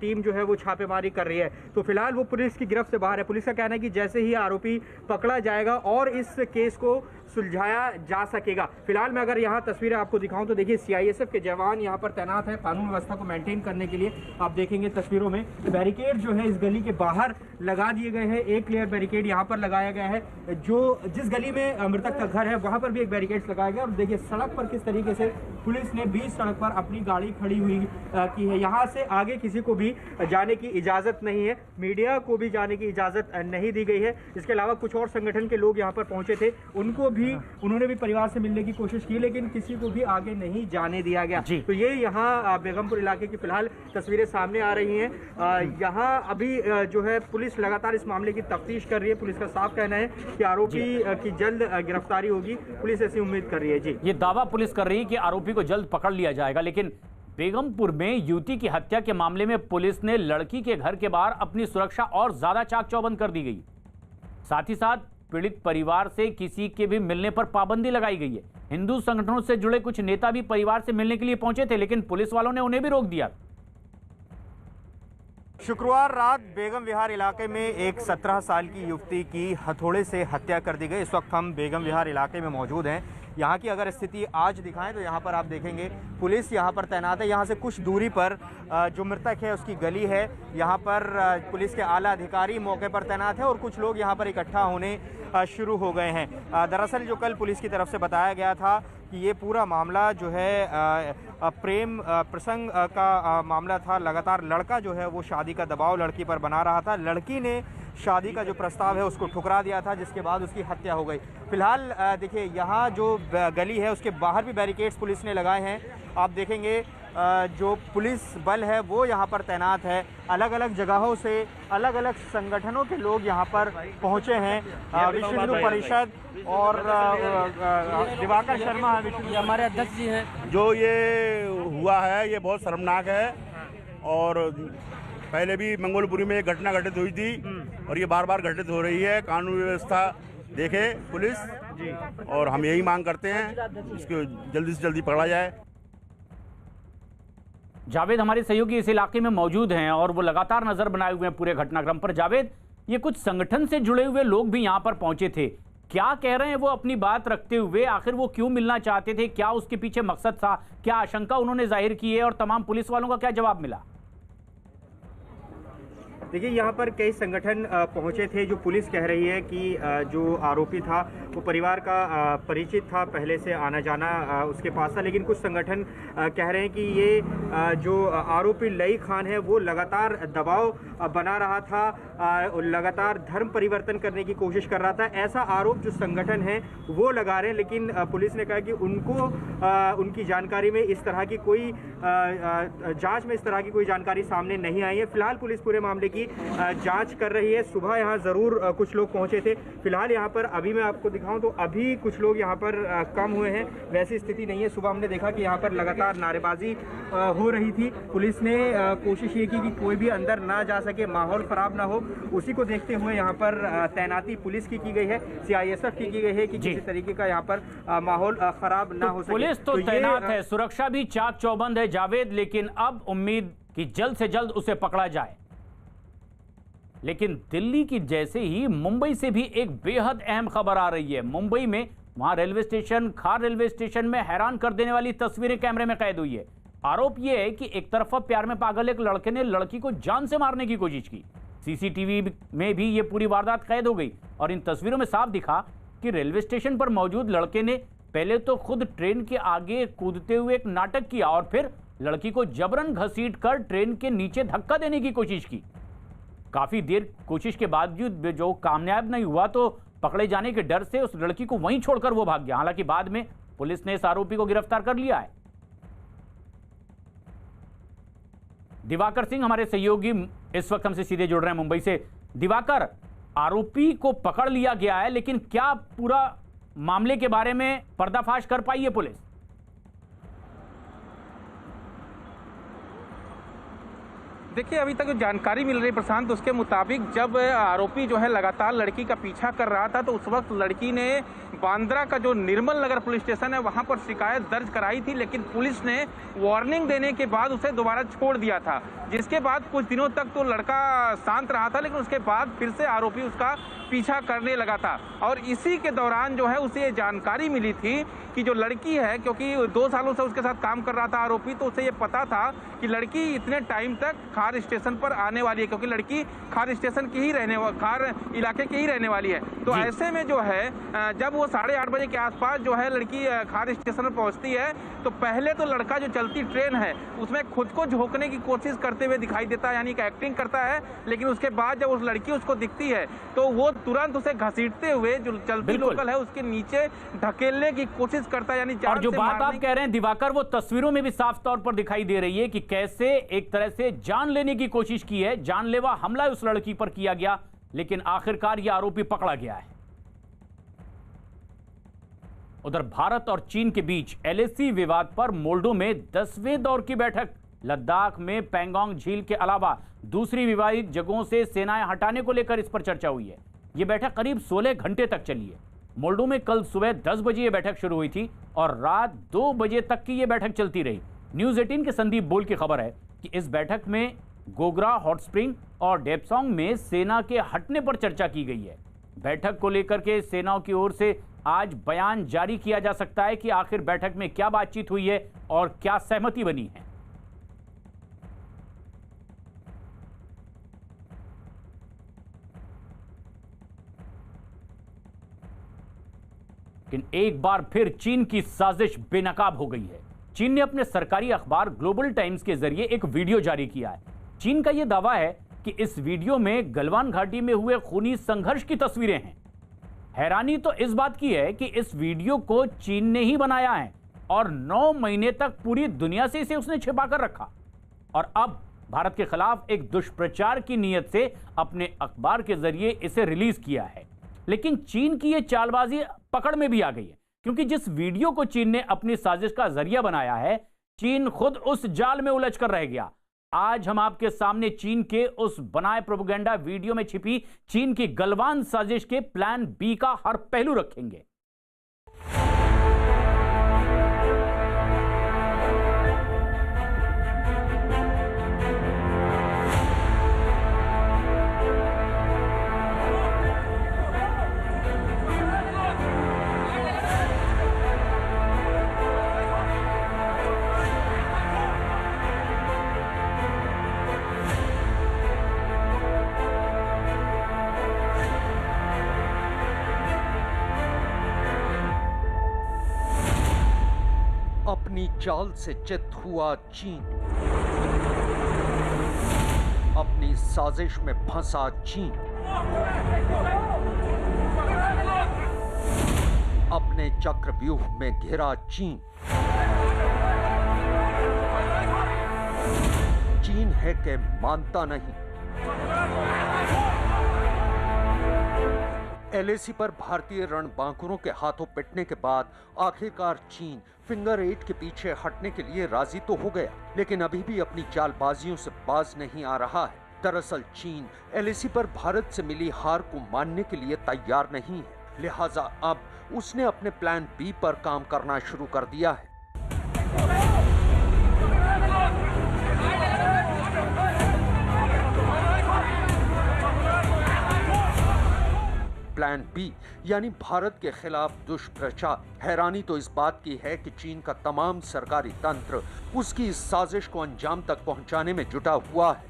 टीम जो है वो छापेमारी कर रही है। तो फिलहाल वो पुलिस की गिरफ्त से बाहर है। पुलिस का कहना है कि जैसे ही आरोपी पकड़ा जाएगा और इस केस को सुलझाया जा सकेगा। फिलहाल मैं अगर यहाँ तस्वीरें आपको दिखाऊं तो देखिए सीआईएसएफ के जवान यहाँ पर तैनात है कानून व्यवस्था को मेंटेन करने के लिए। आप देखेंगे तस्वीरों में बैरिकेड जो है इस गली के बाहर लगा दिए गए हैं। एक लेयर बैरिकेड यहाँ पर लगाया गया है। जो जिस गली में मृतक का घर है वहाँ पर भी एक बैरिकेड लगाया गया। और देखिए सड़क पर किस तरीके से पुलिस ने बीच सड़क पर अपनी गाड़ी खड़ी हुई की है। यहाँ से आगे किसी को भी जाने की इजाज़त नहीं है, मीडिया को भी जाने की इजाज़त नहीं दी गई है। इसके अलावा कुछ और संगठन के लोग यहाँ पर पहुँचे थे, उन्होंने भी परिवार से मिलने की कोशिश की, लेकिन किसी को भी आगे नहीं जाने दिया गया। तो ये यहाँ बेगमपुर इलाके की फिलहाल तस्वीरें सामने आ रही हैं। यहाँ अभी जो है पुलिस लगातार इस मामले की तफ्तीश कर रही है। पुलिस का साफ कहना है कि आरोपी की जल्द गिरफ्तारी होगी, पुलिस ऐसी उम्मीद कर रही है। जी, ये दावा पुलिस कर रही है कि आरोपी को जल्द पकड़ लिया जाएगा। लेकिन बेगमपुर में युवती की हत्या के मामले में पुलिस ने लड़की के घर के बाहर अपनी सुरक्षा और ज्यादा चाक चौबंद कर दी गई। साथ ही साथ पीड़ित परिवार से किसी के भी मिलने पर पाबंदी लगाई गई है। हिंदू संगठनों से जुड़े कुछ नेता भी परिवार से मिलने के लिए पहुंचे थे, लेकिन पुलिस वालों ने उन्हें भी रोक दिया। शुक्रवार रात बेगम विहार इलाके में एक 17 साल की युवती की हथौड़े से हत्या कर दी गई। इस वक्त हम बेगम विहार इलाके में मौजूद हैं। यहाँ की अगर स्थिति आज दिखाएं तो यहाँ पर आप देखेंगे पुलिस यहाँ पर तैनात है। यहाँ से कुछ दूरी पर जो मृतक है उसकी गली है, यहाँ पर पुलिस के आला अधिकारी मौके पर तैनात है और कुछ लोग यहाँ पर इकट्ठा होने शुरू हो गए हैं। दरअसल जो कल पुलिस की तरफ से बताया गया था कि ये पूरा मामला जो है प्रेम प्रसंग का मामला था। लगातार लड़का जो है वो शादी का दबाव लड़की पर बना रहा था। लड़की ने शादी का जो प्रस्ताव है उसको ठुकरा दिया था, जिसके बाद उसकी हत्या हो गई। फिलहाल देखिए यहाँ जो गली है उसके बाहर भी बैरिकेड्स पुलिस ने लगाए हैं। आप देखेंगे जो पुलिस बल है वो यहाँ पर तैनात है। अलग अलग जगहों से अलग अलग संगठनों के लोग यहाँ पर पहुँचे हैं। विश्व हिंदू परिषद और दिवाकर शर्मा हमारे अध्यक्ष जी हैं। जो ये हुआ है ये बहुत शर्मनाक है और पहले भी मंगोलपुरी में एक घटना घटित हुई थी और ये बार बार घटित हो रही है। कानून व्यवस्था देखे पुलिस जी, और हम यही मांग करते हैं इसको जल्दी से जल्दी पकड़ा जाए। जावेद हमारे सहयोगी इस इलाके में मौजूद हैं और वो लगातार नजर बनाए हुए हैं पूरे घटनाक्रम पर। जावेद, ये कुछ संगठन से जुड़े हुए लोग भी यहाँ पर पहुंचे थे, क्या कह रहे हैं वो अपनी बात रखते हुए? आखिर वो क्यों मिलना चाहते थे? क्या उसके पीछे मकसद था? क्या आशंका उन्होंने जाहिर की है और तमाम पुलिस वालों का क्या जवाब मिला? देखिए यहाँ पर कई संगठन पहुँचे थे। जो पुलिस कह रही है कि जो आरोपी था वो परिवार का परिचित था, पहले से आना जाना उसके पास था। लेकिन कुछ संगठन कह रहे हैं कि ये जो आरोपी लई खान है वो लगातार दबाव बना रहा था, लगातार धर्म परिवर्तन करने की कोशिश कर रहा था। ऐसा आरोप जो संगठन है वो लगा रहे हैं। लेकिन पुलिस ने कहा कि उनको उनकी जानकारी में इस तरह की कोई जाँच में इस तरह की कोई जानकारी सामने नहीं आई है। फिलहाल पुलिस पूरे मामले की जांच कर रही है। सुबह यहाँ जरूर कुछ लोग पहुंचे थे। फिलहाल यहाँ पर अभी मैं आपको दिखाऊं तो अभी कुछ लोग यहाँ पर कम हुए हैं, वैसी स्थिति नहीं है। सुबह हमने देखा कि यहाँ पर लगातार नारेबाजी हो रही थी। पुलिस ने कोशिश ये की कि कोई भी अंदर ना जा सके, माहौल खराब ना हो। उसी को देखते हुए यहाँ पर तैनाती पुलिस की गई है, CISF की गई है कि किसी तरीके का यहाँ पर माहौल खराब ना हो सके। पुलिस तो तैनात है, सुरक्षा भी चाक चौबंद है जावेद, लेकिन अब उम्मीद कि जल्द से जल्द उसे पकड़ा जाए। लेकिन दिल्ली की जैसे ही मुंबई से भी एक बेहद अहम खबर आ रही है। मुंबई में वहां रेलवे स्टेशन, खार रेलवे स्टेशन में हैरान कर देने वाली तस्वीरें कैमरे में कैद हुई है। आरोप यह है कि एक तरफा प्यार में पागल एक लड़के ने लड़की को जान से मारने की कोशिश की। CCTV में भी ये पूरी वारदात कैद हो गई और इन तस्वीरों में साफ दिखा कि रेलवे स्टेशन पर मौजूद लड़के ने पहले तो खुद ट्रेन के आगे कूदते हुए एक नाटक किया और फिर लड़की को जबरन घसीट कर ट्रेन के नीचे धक्का देने की कोशिश की। काफी देर कोशिश के बावजूद जो कामयाब नहीं हुआ तो पकड़े जाने के डर से उस लड़की को वहीं छोड़कर वो भाग गया। हालांकि बाद में पुलिस ने इस आरोपी को गिरफ्तार कर लिया है। दिवाकर सिंह हमारे सहयोगी इस वक्त हमसे सीधे जुड़ रहे हैं मुंबई से। दिवाकर, आरोपी को पकड़ लिया गया है, लेकिन क्या पूरा मामले के बारे में पर्दाफाश कर पाई है पुलिस? देखिए, अभी तक जो जानकारी मिल रही है प्रशांत, उसके मुताबिक जब आरोपी जो है लगातार लड़की का पीछा कर रहा था तो उस वक्त लड़की ने बांद्रा का जो निर्मल नगर पुलिस स्टेशन है वहां पर शिकायत दर्ज कराई थी। लेकिन पुलिस ने वार्निंग देने के बाद उसे दोबारा छोड़ दिया था, जिसके बाद कुछ दिनों तक तो लड़का शांत रहा था। लेकिन उसके बाद फिर से आरोपी उसका पीछा करने लगा था और इसी के दौरान जो है उसे ये जानकारी मिली थी कि जो लड़की है, क्योंकि 2 सालों से उसके साथ काम कर रहा था आरोपी, तो उसे ये पता था कि लड़की इतने टाइम तक खार स्टेशन पर आने वाली है, क्योंकि लड़की खार स्टेशन की ही खार इलाके की ही रहने वाली है। तो ऐसे में जो है जब वो 8:30 बजे के आसपास जो है लड़की खार स्टेशन पर पहुंचती है तो पहले तो लड़का जो चलती ट्रेन है उसमें खुद को झोंकने की कोशिश करते हुए दिखाई देता है, यानी कि एक्टिंग करता है। लेकिन उसके बाद जब उस लड़की उसको दिखती है तो वो तुरंत उसे घसीटते हुए जो चलती लोकल है उसके नीचे धकेलने की कोशिश करता है, यानी और जो बात आप कह रहे हैं दिवाकर, वो तस्वीरों में भी साफ तौर पर दिखाई दे रही है कि कैसे एक तरह से जान लेने की कोशिश की है। जानलेवा हमला उस लड़की पर किया गया, लेकिन आखिरकार यह आरोपी पकड़ा गया है। उधर भारत और चीन के बीच LAC विवाद पर मोल्डो में 10वें दौर की बैठक। लद्दाख में पैंगोंग झील के अलावा दूसरी विवादित जगहों से सेनाएं हटाने को लेकर इस पर चर्चा हुई है। यह बैठक करीब 16 घंटे तक चली है। मोल्डो में कल सुबह 10 बजे यह बैठक शुरू हुई थी और रात 2 बजे तक की यह बैठक चलती रही। न्यूज़ 18 के संदीप बोल की खबर है कि इस बैठक में गोगरा, हॉट स्प्रिंग और डेपसोंग में सेना के हटने पर चर्चा की गई है। बैठक को लेकर के सेनाओं की ओर से आज बयान जारी किया जा सकता है कि आखिर बैठक में क्या बातचीत हुई है और क्या सहमति बनी है। लेकिन एक बार फिर चीन की साजिश बेनकाब हो गई है। चीन ने अपने सरकारी अखबार ग्लोबल टाइम्स के जरिए एक वीडियो जारी किया है। चीन का यह दावा है कि इस वीडियो में गलवान घाटी में हुए खूनी संघर्ष की तस्वीरें हैं। हैरानी तो इस बात की है कि इस वीडियो को चीन ने ही बनाया है और 9 महीने तक पूरी दुनिया से इसे उसने छिपा कर रखा और अब भारत के खिलाफ एक दुष्प्रचार की नीयत से अपने अखबार के जरिए इसे रिलीज किया है। लेकिन चीन की यह चालबाजी पकड़ में भी आ गई है, क्योंकि जिस वीडियो को चीन ने अपनी साजिश का जरिया बनाया है, चीन खुद उस जाल में उलझ कर रह गया। आज हम आपके सामने चीन के उस बनाए प्रोपेगेंडा वीडियो में छिपी चीन की गलवान साजिश के प्लान बी का हर पहलू रखेंगे। अपनी चाल से चित हुआ चीन, अपनी साजिश में फंसा चीन, अपने चक्रव्यूह में घिरा चीन। चीन है कि मानता नहीं। एलएसी पर भारतीय रणबांकुरों के हाथों पिटने के बाद आखिरकार चीन फिंगर 8 के पीछे हटने के लिए राजी तो हो गया, लेकिन अभी भी अपनी चालबाजियों से बाज नहीं आ रहा है। दरअसल चीन एलएसी पर भारत से मिली हार को मानने के लिए तैयार नहीं है, लिहाजा अब उसने अपने प्लान बी पर काम करना शुरू कर दिया है। प्लान बी यानी भारत के खिलाफ दुष्प्रचार। हैरानी तो इस बात की है कि चीन का तमाम सरकारी तंत्र उसकी इस साजिश को अंजाम तक पहुंचाने में जुटा हुआ है।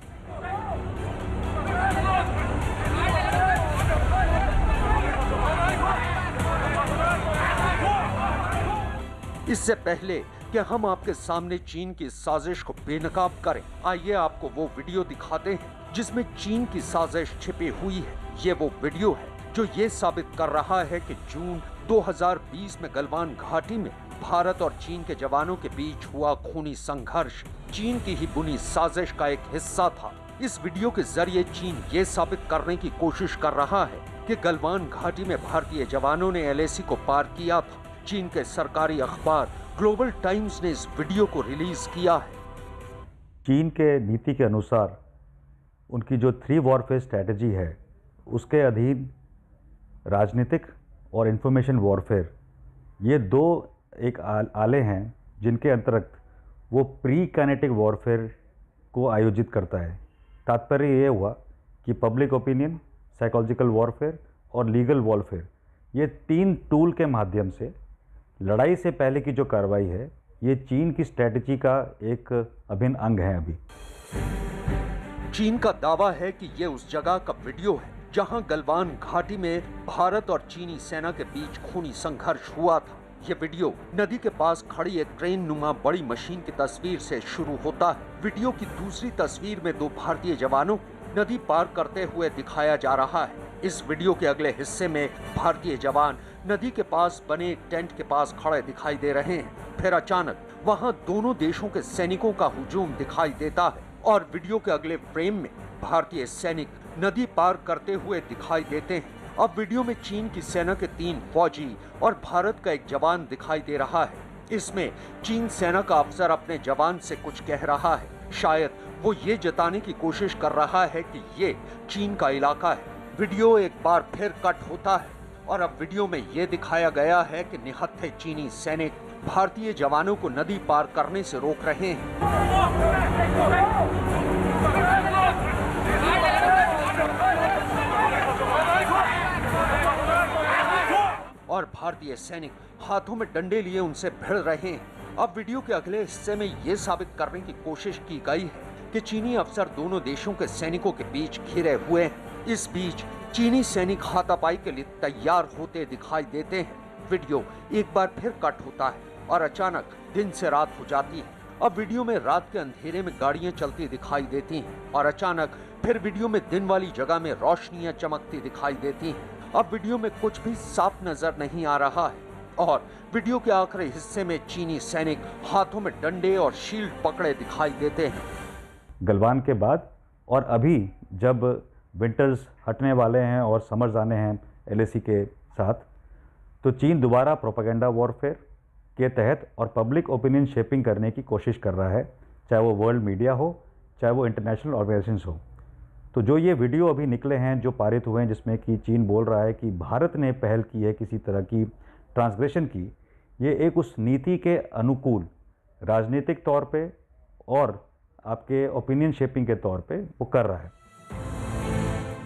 इससे पहले कि हम आपके सामने चीन की साजिश को बेनकाब करें, आइए आपको वो वीडियो दिखाते हैं जिसमें चीन की साजिश छिपी हुई है। ये वो वीडियो है जो ये साबित कर रहा है कि जून 2020 में गलवान घाटी में भारत और चीन के जवानों के बीच हुआ खूनी संघर्ष चीन की ही बुनी साजिश का एक हिस्सा था। इस वीडियो के जरिए चीन ये साबित करने की कोशिश कर रहा है कि गलवान घाटी में भारतीय जवानों ने एलएसी को पार किया था। चीन के सरकारी अखबार ग्लोबल टाइम्स ने इस वीडियो को रिलीज किया है। चीन के नीति के अनुसार उनकी जो 3 वॉरफेयर स्ट्रैटेजी है, उसके अधीन राजनीतिक और इंफॉर्मेशन वॉरफेयर, ये 2 एक आले हैं जिनके अंतर्गत वो प्री काइनेटिक वॉरफेयर को आयोजित करता है। तात्पर्य ये हुआ कि पब्लिक ओपिनियन, साइकोलॉजिकल वॉरफेयर और लीगल वॉरफेयर, ये 3 टूल के माध्यम से लड़ाई से पहले की जो कार्रवाई है, ये चीन की स्ट्रैटेजी का एक अभिन्न अंग है। अभी चीन का दावा है कि ये उस जगह का वीडियो है जहां गलवान घाटी में भारत और चीनी सेना के बीच खूनी संघर्ष हुआ था। ये वीडियो नदी के पास खड़ी एक ट्रेन नुमा बड़ी मशीन की तस्वीर से शुरू होता है। वीडियो की दूसरी तस्वीर में 2 भारतीय जवानों को नदी पार करते हुए दिखाया जा रहा है। इस वीडियो के अगले हिस्से में भारतीय जवान नदी के पास बने एक टेंट के पास खड़े दिखाई दे रहे हैं। फिर अचानक वहां दोनों देशों के सैनिकों का हुजूम दिखाई देता है और वीडियो के अगले फ्रेम में भारतीय सैनिक नदी पार करते हुए दिखाई देते हैं। अब वीडियो में चीन की सेना के 3 फौजी और भारत का एक जवान दिखाई दे रहा है। इसमें चीन सेना का अफसर अपने जवान से कुछ कह रहा है। शायद वो ये जताने की कोशिश कर रहा है कि ये चीन का इलाका है। वीडियो एक बार फिर कट होता है और अब वीडियो में ये दिखाया गया है कि निहत्थे चीनी सैनिक भारतीय जवानों को नदी पार करने से रोक रहे हैं। और भारतीय सैनिक हाथों में डंडे लिए उनसे भिड़ रहे हैं। अब वीडियो के अगले हिस्से में ये साबित करने की कोशिश की गई है कि चीनी अफसर दोनों देशों के सैनिकों के बीच घिरे हुए हैं। इस बीच चीनी सैनिक हाथापाई के लिए तैयार होते दिखाई देते हैं। वीडियो एक बार फिर कट होता है और अचानक दिन से रात हो जाती है। अब वीडियो में रात के अंधेरे में गाड़ियां चलती दिखाई देती हैं और अचानक फिर वीडियो में दिन वाली जगह में रोशनियां चमकती दिखाई देती हैं। अब वीडियो में कुछ भी साफ नजर नहीं आ रहा है और वीडियो के आखिरी हिस्से में चीनी सैनिक हाथों में डंडे और शील्ड पकड़े दिखाई देते हैं। गलवान के बाद और अभी जब विंटर्स हटने वाले हैं और समर्स आने हैं LAC के साथ, तो चीन दोबारा प्रोपेगेंडा वॉरफेयर के तहत और पब्लिक ओपिनियन शेपिंग करने की कोशिश कर रहा है, चाहे वो वर्ल्ड मीडिया हो, चाहे वो इंटरनेशनल ऑर्गेनाइजेशंस हो। तो जो ये वीडियो अभी निकले हैं, जो पारित हुए हैं, जिसमें कि चीन बोल रहा है कि भारत ने पहल की है किसी तरह की ट्रांसग्रेशन की, ये एक उस नीति के अनुकूल राजनीतिक तौर पे और आपके ओपिनियन शेपिंग के तौर पे वो कर रहा है।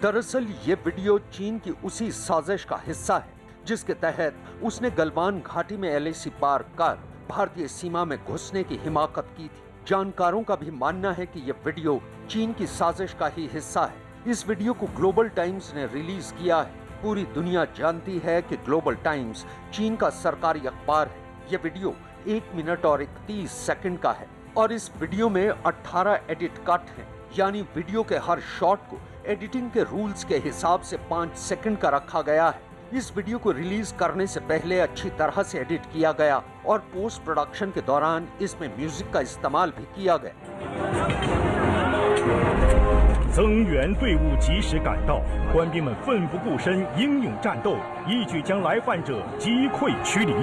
दरअसल ये वीडियो चीन की उसी साजिश का हिस्सा है जिसके तहत उसने गलवान घाटी में LAC पार कर भारतीय सीमा में घुसने की हिमाकत की थी। जानकारों का भी मानना है कि यह वीडियो चीन की साजिश का ही हिस्सा है। इस वीडियो को ग्लोबल टाइम्स ने रिलीज किया है। पूरी दुनिया जानती है कि ग्लोबल टाइम्स चीन का सरकारी अखबार है। यह वीडियो 1 मिनट और 31 सेकंड का है और इस वीडियो में 18 एडिट कट हैं, यानी वीडियो के हर शॉट को एडिटिंग के रूल्स के हिसाब से 5 सेकंड का रखा गया है। इस वीडियो को रिलीज करने से पहले अच्छी तरह से एडिट किया गया और पोस्ट प्रोडक्शन के दौरान इसमें म्यूजिक का इस्तेमाल भी किया गया। 增援队伍及时赶到，官兵们奋不顾身，英勇战斗，一举将来犯者击溃驱离。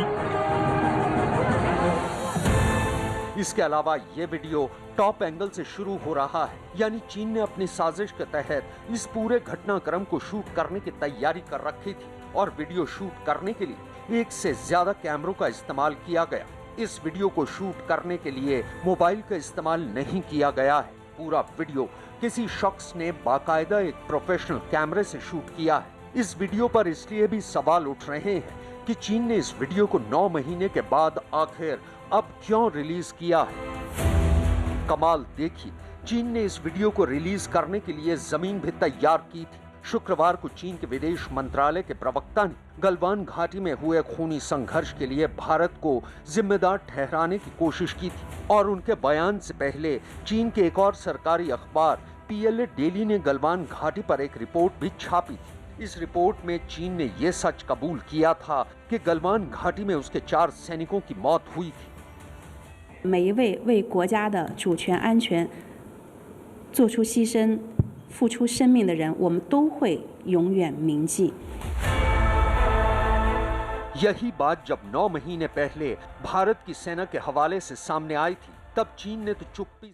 इसके अलावा ये वीडियो टॉप एंगल से शुरू हो रहा है, यानी चीन ने अपनी साजिश के तहत इस पूरे घटनाक्रम को शूट करने की तैयारी कर रखी थी और वीडियो शूट करने के लिए 1 से ज्यादा कैमरों का इस्तेमाल किया गया। इस वीडियो को शूट करने के लिए मोबाइल का इस्तेमाल नहीं किया गया है। पूरा वीडियो किसी शख्स ने बाकायदा एक प्रोफेशनल कैमरे से शूट किया है। इस वीडियो पर इसलिए भी सवाल उठ रहे हैं कि चीन ने इस वीडियो को 9 महीने के बाद आखिर अब क्यों रिलीज किया है। कमाल देखिए, चीन ने इस वीडियो को रिलीज करने के लिए जमीन भी तैयार की थी। शुक्रवार को चीन के विदेश मंत्रालय के प्रवक्ता ने गलवान घाटी में हुए खूनी संघर्ष के लिए भारत को जिम्मेदार ठहराने की कोशिश की थी और उनके बयान से पहले चीन के एक और सरकारी अखबार PLA डेली ने गलवान घाटी पर एक रिपोर्ट भी छापी थी। इस रिपोर्ट में चीन ने यह सच कबूल किया था कि गलवान घाटी में उसके 4 सैनिकों की मौत हुई थी। 每一位为国家的主权安全做出牺牲、付出生命的人，我们都会永远铭记。 यही बात जब 9 महीने पहले भारत की सेना के हवाले से सामने आई थी, तब चीन ने तो चुप्पी।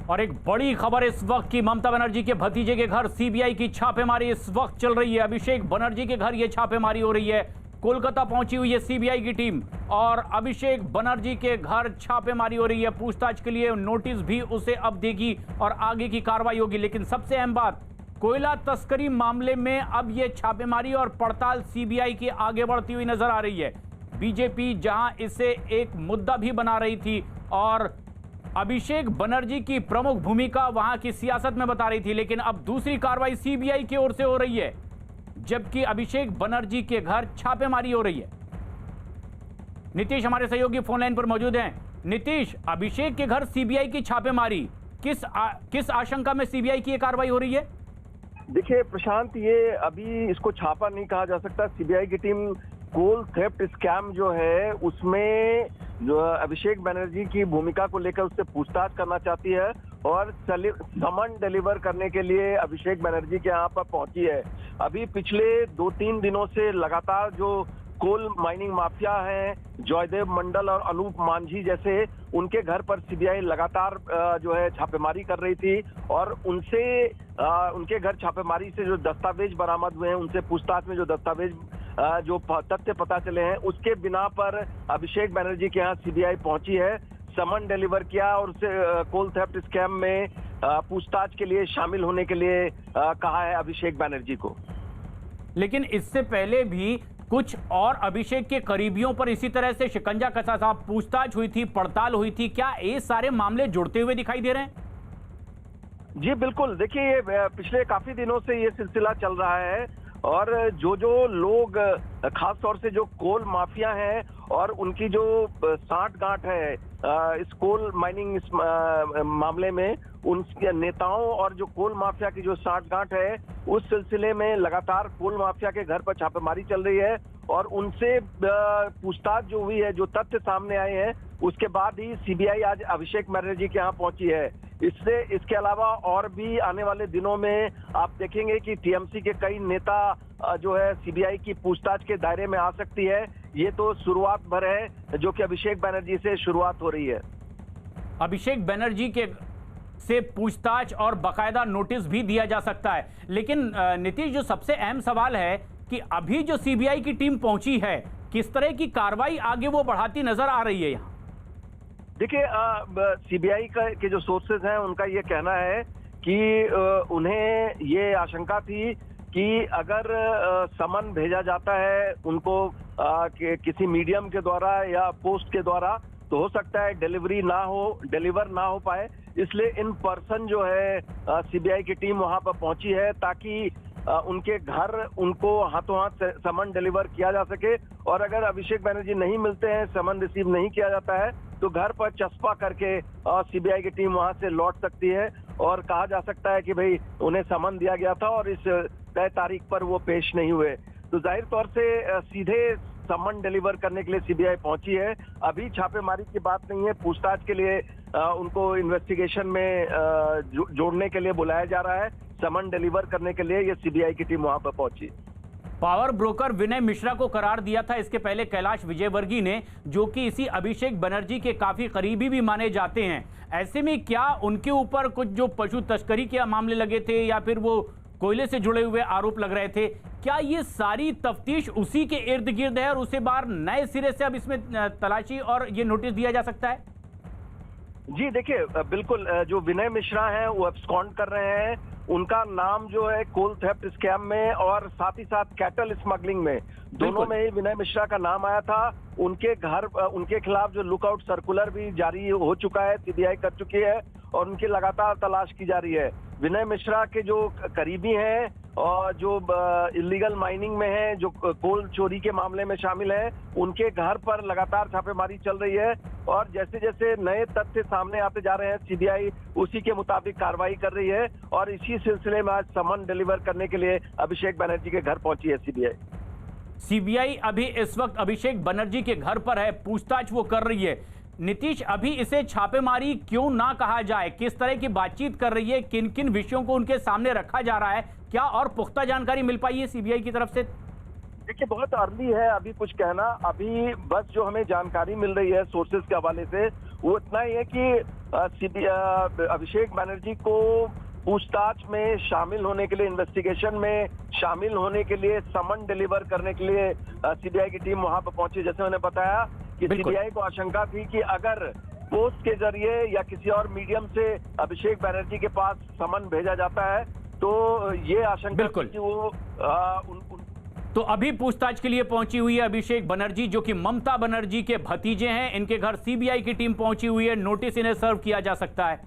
और एक बड़ी खबर इस वक्त की, ममता बनर्जी के भतीजे के घर CBI की छापेमारी इस वक्त चल रही है। अभिषेक बनर्जी के घर ये छापेमारी हो रही है। कोलकाता पहुंची हुई है CBI की टीम और अभिषेक बनर्जी के घर छापेमारी हो रही है। पूछताछ के लिए नोटिस भी उसे अब देगी और आगे की कार्रवाई होगी। लेकिन सबसे अहम बात, कोयला तस्करी मामले में अब ये छापेमारी और पड़ताल CBI की आगे बढ़ती हुई नजर आ रही है। बीजेपी जहां इसे एक मुद्दा भी बना रही थी और अभिषेक बनर्जी की प्रमुख भूमिका वहां की सियासत में बता रही थी, लेकिन अब दूसरी कार्रवाई CBI की ओर से हो रही है, जबकि अभिषेक बनर्जी के घर छापेमारी हो रही है। नीतीश हमारे सहयोगी फोन लाइन पर मौजूद हैं। नीतीश, अभिषेक के घर CBI की छापेमारी, किस आशंका में CBI की ये कार्रवाई हो रही है? देखिए प्रशांत, ये अभी इसको छापा नहीं कहा जा सकता। CBI की टीम कोल थेफ्ट स्कैम जो है उसमें जो अभिषेक बनर्जी की भूमिका को लेकर उससे पूछताछ करना चाहती है और समन डिलीवर करने के लिए अभिषेक बनर्जी के यहाँ पर पहुंची है। अभी पिछले 2-3 दिनों से लगातार जो कोल माइनिंग माफिया हैं, जयदेव मंडल और अनूप मांझी जैसे, उनके घर पर CBI लगातार जो है छापेमारी कर रही थी और उनके घर छापेमारी से जो दस्तावेज बरामद हुए हैं, उनसे पूछताछ में जो दस्तावेज जो तथ्य पता चले हैं, उसके बिना पर अभिषेक बनर्जी के यहाँ CBI पहुंची है, समन डिलीवर किया और उसे कोल थेफ्ट स्कैम में पूछताछ के लिए शामिल होने के लिए कहा है अभिषेक बनर्जी को। लेकिन इससे पहले भी कुछ और अभिषेक के करीबियों पर इसी तरह से शिकंजा कसा था, पूछताछ हुई थी, पड़ताल हुई थी। क्या ये सारे मामले जुड़ते हुए दिखाई दे रहे हैं? जी बिल्कुल, देखिए ये पिछले काफी दिनों से ये सिलसिला चल रहा है और जो लोग खास तौर से जो कोल माफिया हैं और उनकी जो सांठ-गांठ है इस कोल माइनिंग इस मामले में, उनके नेताओं और जो कोल माफिया की जो सांठ-गांठ है, उस सिलसिले में लगातार कोल माफिया के घर पर छापेमारी चल रही है और उनसे पूछताछ जो हुई है, जो तथ्य सामने आए हैं, उसके बाद ही सीबीआई आज अभिषेक बनर्जी के यहाँ पहुंची है। इसके अलावा और भी आने वाले दिनों में आप देखेंगे कि टीएमसी के कई नेता जो है सीबीआई की पूछताछ के दायरे में आ सकती है। ये तो शुरुआत भर है जो कि अभिषेक बनर्जी से शुरुआत हो रही है। अभिषेक बनर्जी के से पूछताछ और बाकायदा नोटिस भी दिया जा सकता है, लेकिन नीतीश, जो सबसे अहम सवाल है कि अभी जो सीबीआई की टीम पहुंची है, किस तरह की कार्रवाई आगे वो बढ़ाती नजर आ रही है यहाँ? देखिए सीबीआई के जो सोर्सेज हैं उनका ये कहना है कि उन्हें ये आशंका थी कि अगर समन भेजा जाता है उनको किसी मीडियम के द्वारा या पोस्ट के द्वारा, तो हो सकता है डिलीवर ना हो पाए, इसलिए इन पर्सन जो है सीबीआई की टीम वहां पर पहुंची है ताकि उनके घर उनको हाथों हाथ समन डिलीवर किया जा सके। और अगर अभिषेक बनर्जी नहीं मिलते हैं, समन रिसीव नहीं किया जाता है, तो घर पर चस्पा करके सीबीआई की टीम वहां से लौट सकती है और कहा जा सकता है कि भाई उन्हें समन दिया गया था और इस तय तारीख पर वो पेश नहीं हुए। तो जाहिर तौर से सीधे समन डिलीवर करने के लिए सीबीआई पहुंची है। अभी छापेमारी की बात नहीं है, पूछताछ के लिए उनको इन्वेस्टिगेशन में जोड़ने के लिए बुलाया जा रहा है। समन डिलीवर करने के लिए ये सीबीआई की टीम वहां पर पहुंची। पावर ब्रोकर विनय मिश्रा को करार दिया था इसके पहले कैलाश विजयवर्गीय ने, जो कि इसी अभिषेक बनर्जी के काफी करीबी भी माने जाते हैं। ऐसे में क्या उनके ऊपर कुछ जो पशु तस्करी के मामले लगे थे या फिर वो कोयले से जुड़े हुए आरोप लग रहे थे, क्या ये सारी तफ्तीश उसी के इर्द गिर्द है और उसे बार नए सिरे से अब इसमें तलाशी और ये नोटिस दिया जा सकता है? जी देखिए, बिल्कुल जो विनय मिश्रा हैं वो एब्सकॉन्ड कर रहे हैं। उनका नाम जो है कोल थेफ्ट स्कैम में और साथ ही साथ कैटल स्मगलिंग में, दोनों में ही विनय मिश्रा का नाम आया था। उनके खिलाफ जो लुकआउट सर्कुलर भी जारी हो चुका है, सीबीआई कर चुकी है और उनकी लगातार तलाश की जा रही है। विनय मिश्रा के जो करीबी हैं और जो इलीगल माइनिंग में हैं, जो कोल चोरी के मामले में शामिल हैं, उनके घर पर लगातार छापेमारी चल रही है और जैसे जैसे नए तथ्य सामने आते जा रहे हैं, सीबीआई उसी के मुताबिक कार्रवाई कर रही है और इसी सिलसिले में आज समन डिलीवर करने के लिए अभिषेक बनर्जी के घर पहुंची है सीबीआई अभी इस वक्त अभिषेक बनर्जी के घर पर है, पूछताछ वो कर रही है। नीतीश, अभी इसे छापेमारी क्यों ना कहा जाए? किस तरह की बातचीत कर रही है? किन किन विषयों को उनके सामने रखा जा रहा है? क्या और पुख्ता जानकारी मिल पाई है सीबीआई की तरफ से? देखिए, बहुत अर्ली है अभी कुछ कहना। अभी बस जो हमें जानकारी मिल रही है सोर्सेज के हवाले से, वो इतना ही है कि अभिषेक बनर्जी को पूछताछ में शामिल होने के लिए, इन्वेस्टिगेशन में शामिल होने के लिए, समन डिलीवर करने के लिए सीबीआई की टीम वहां पर पहुंची। जैसे मैंने बताया कि सीबीआई को आशंका थी कि अगर पोस्ट के जरिए या किसी और मीडियम से अभिषेक बनर्जी के पास समन भेजा जाता है तो ये आशंका थी कि वो तो अभी पूछताछ के लिए पहुंची हुई है अभिषेक बनर्जी, जो कि ममता बनर्जी के भतीजे हैं। इनके घर सीबीआई की टीम पहुंची हुई है, नोटिस इन्हें सर्व किया जा सकता है।